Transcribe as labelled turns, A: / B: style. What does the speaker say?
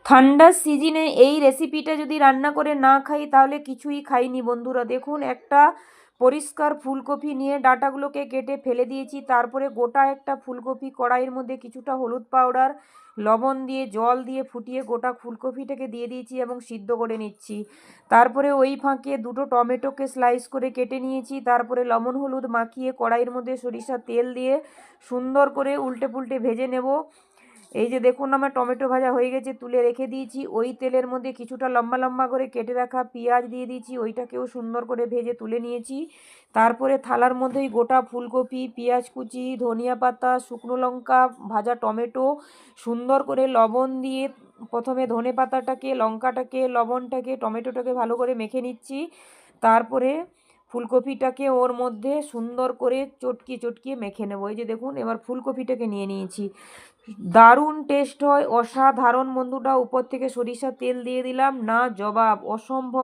A: ঠান্ডার সিজনে এই রেসিপিটা যদি রান্না করে না খাই তাহলে কিছুই খাইনি বন্ধুরা। দেখুন, একটা পরিষ্কার ফুলকপি নিয়ে ডাঁটাগুলোকে কেটে ফেলে দিয়েছি। তারপরে গোটা একটা ফুলকপি কড়াইয়ের মধ্যে কিছুটা হলুদ পাউডার, লবণ দিয়ে জল দিয়ে ফুটিয়ে গোটা ফুলকপিটাকে দিয়ে দিয়েছি এবং সিদ্ধ করে নিচ্ছি। তারপরে ওই ফাঁকে দুটো টমেটোকে স্লাইস করে কেটে নিয়েছি। তারপরে লবণ হলুদ মাখিয়ে কড়াইয়ের মধ্যে সরিষার তেল দিয়ে সুন্দর করে উল্টে পুল্টে ভেজে নেব। এই যে দেখুন, আমার টমেটো ভাজা হয়ে গেছে, তুলে রেখে দিয়েছি। ওই তেলের মধ্যে কিছুটা লম্বা লম্বা করে কেটে রাখা পেঁয়াজ দিয়ে দিয়েছি, ওইটাকেও সুন্দর করে ভেজে তুলে নিয়েছি। তারপরে থালার মধ্যেই গোটা ফুলকপি, পেঁয়াজ কুচি, ধনিয়া পাতা, শুকনো লঙ্কা, ভাজা টমেটো সুন্দর করে লবণ দিয়ে প্রথমে ধনে পাতাটাকে, লঙ্কাটাকে, লবণটাকে, টমেটোটাকে ভালো করে মেখে নিচ্ছি। তারপরে ফুলকপিটাকে ওর মধ্যে সুন্দর করে চটকিয়ে চটকিয়ে মেখে নেবো। এই যে দেখুন, এবার ফুলকপিটাকে নিয়ে নিয়েছি। দারুণ টেস্ট হয়, অসাধারণ বন্ধুরা। উপর থেকে সরিষার তেল দিয়ে দিলাম, না জবাব, অসম্ভব।